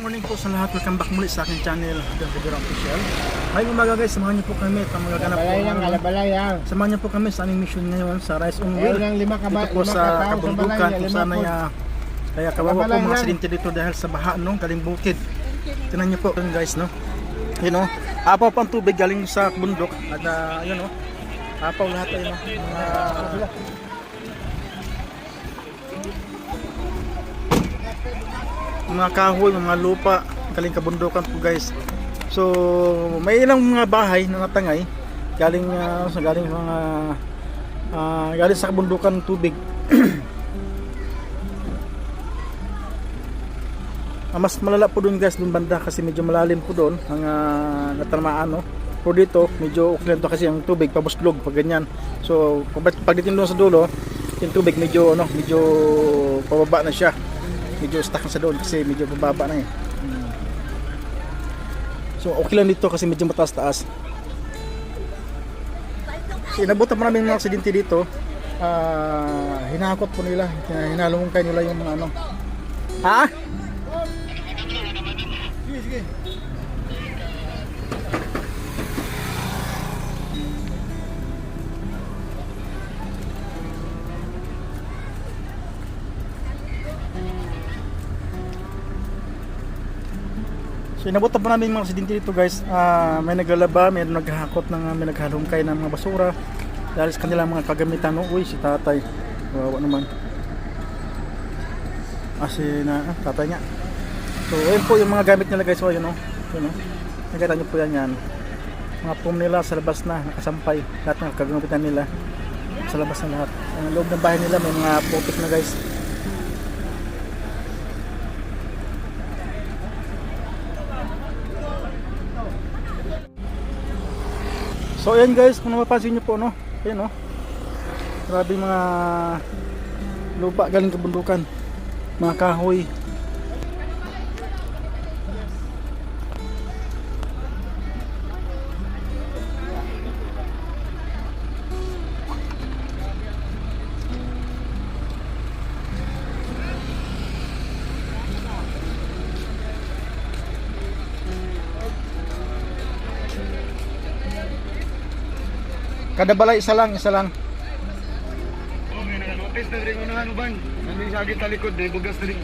morning po sa lahat. Welcome back muli sa aking channel, The Video Official. Ngayong umaga guys, samahan niyo po kami at magaganap po. Samahan niyo po kami sa aming mission ngayon sa Rice on Wheel. Dito po sa kabundukan kung saan ay kaya kawawa po mga aksidente dito dahil sa baha no, galing bukid. Tingnan niyo po guys no. You know, apaw pa ang tubig galing sa bundok at yun no. Apaw lahat ay no. Mga kahoy, mga lupa, galing kabundukan po guys. So may ilang mga bahay na natangay galing galing sa kabundukan ng tubig. Mas malala po doon guys, doon banda kasi medyo malalim po doon ang natamaan no. Po dito medyo okay to kasi ang tubig pabuslog pag ganyan. So pagdating doon sa dulo, yung tubig medyo pababa na siya. Medyo stuck na sa doon kasi medyo bababa na eh. So okay lang dito kasi medyo mataas-taas. So inabutan po namin mga aksidente dito. Hinakot po nila, hinalungkay nila yung mga ano. Ha? Sige. So inabutan po namin mga aksidente dito guys. May naglalaba, may naghahakot may naghalungkay ng mga basura dahil sa kanilang mga kagamitan. No? Uy, si tatay. Wawa naman. Tatay niya. So ayun po yung mga gamit nila guys. So ayun no. Yun, no? Nakita nyo po yan. Mga pum nila sa labas na, nakasampay. Lahat ng kagamitan nila sa labas na lahat. Ang loob ng bahay nila may mga pupit na guys. So ayan guys, kung mapapansin nyo po no, ayan no, grabe mga lupa galing kabundukan, mga kahoy. Kada balay isa lang. Oh, may naka-notice na rin unahan uban. Nandun sa agit talikod, may bugas na rin.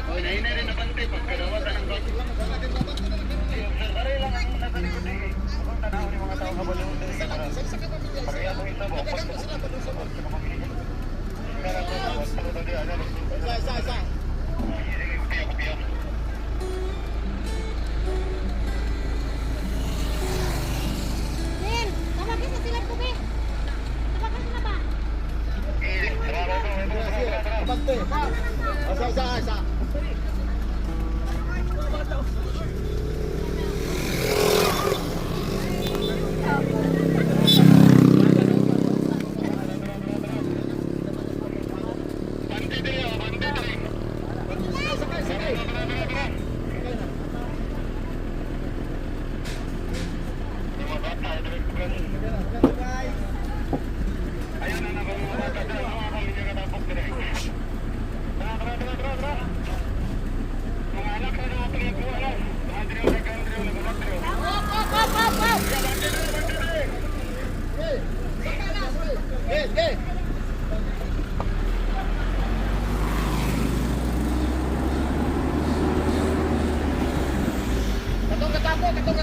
Oh, inahinay rin na pante, pagkadawatan ng bago. Observare lang ang nasa likod eh. Kapag tanaw ni mga tao kabalo. Pagkaya mo ito, bakit mo? Isa. Isa.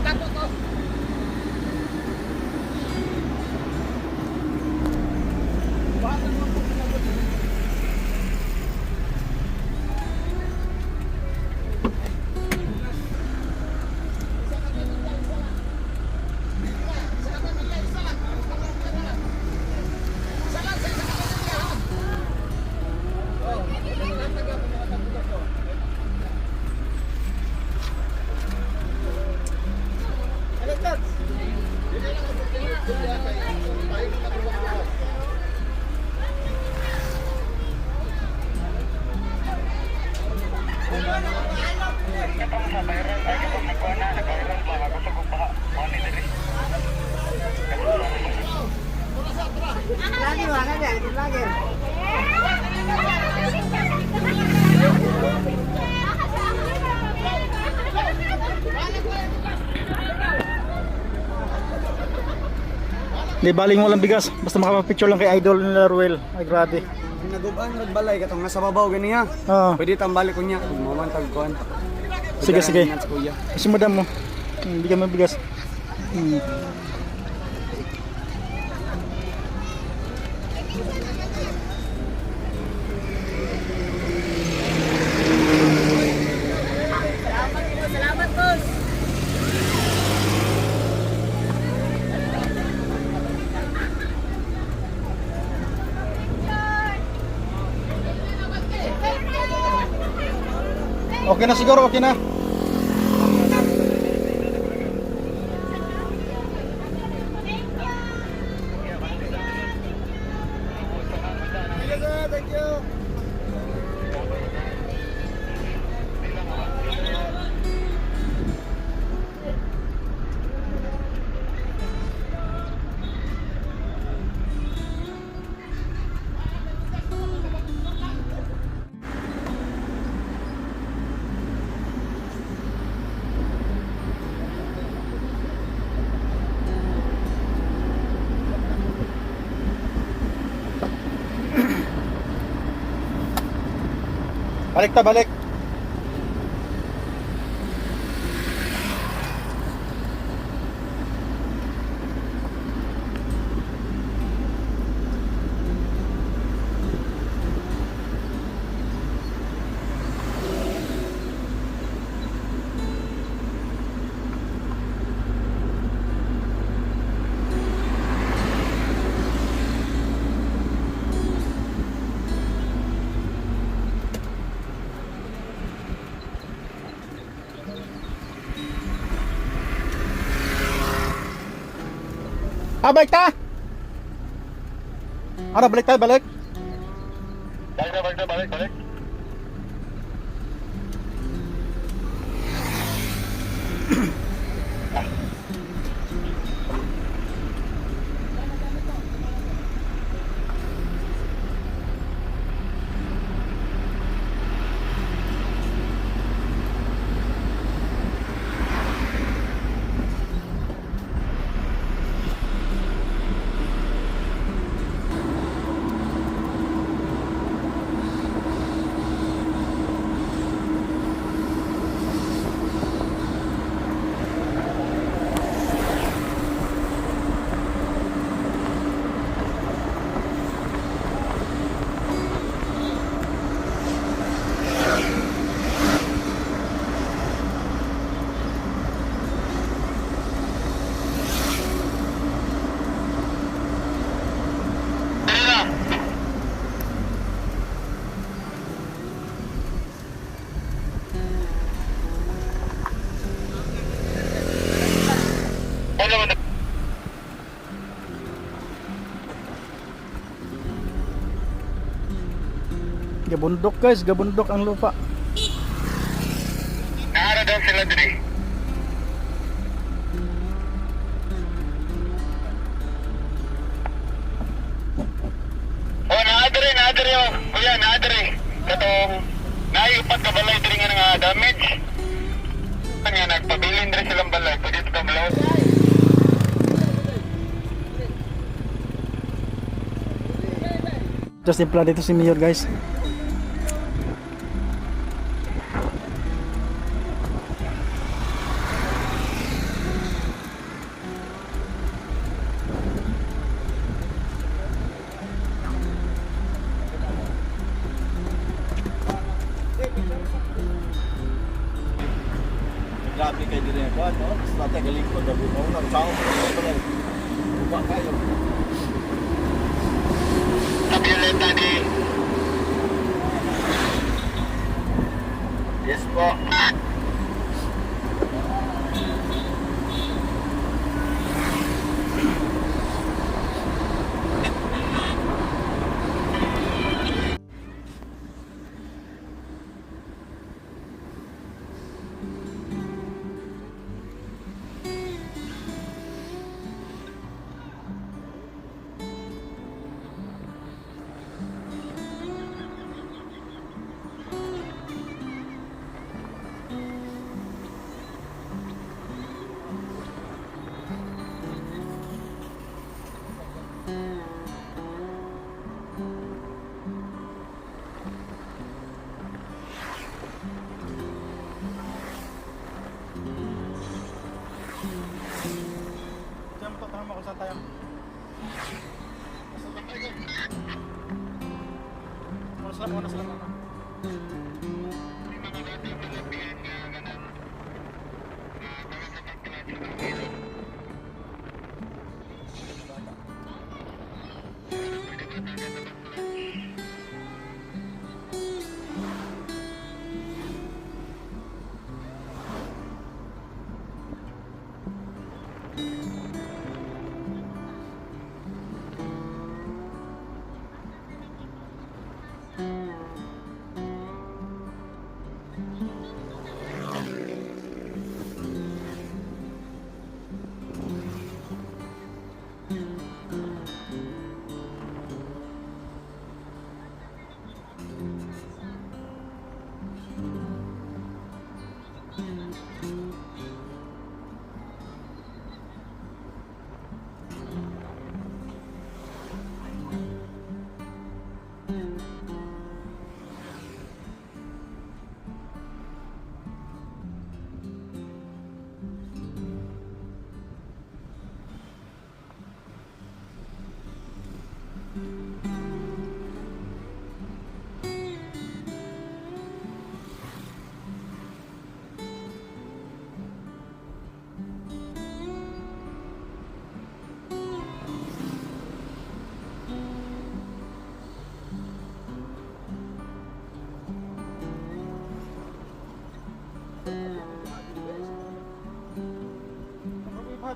Katong ko. Lagi Di baling walang bigas. Basta makapapicture lang kay idol nila Ruel. Ay grabe. Naguban magbalay katong nasa babaw gani ha. Oo. Pwede tambalik ko niya. Mamantag kuan. Sige, sige. Kuya. Si madam mo. Bigyan mo bigas. Salamat, boss. Okay na siguro, okay na. Thank you. Balik ta, balik. Balik ta! Ano, balik tayo, balik? Balik. Gabundok guys, gabundok ang lupa. Naara daw sila diri. Oh, naadiri oh. Kuya, naadiri. Katong naiupat ka balay diri nga nga damage. Kanya nagpabilin diri silang balay. Pwede ito kamalaw. Just impla dito si Mayor guys. Grabe kayo din yan, no? Basta galing ko, gabi mo, nagsawa ko na buka kayo. Tabuleta di. Yes po.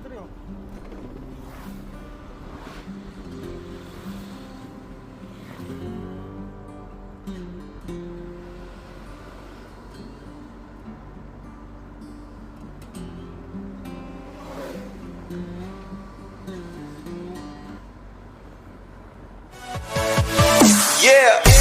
diri oh. Yeah.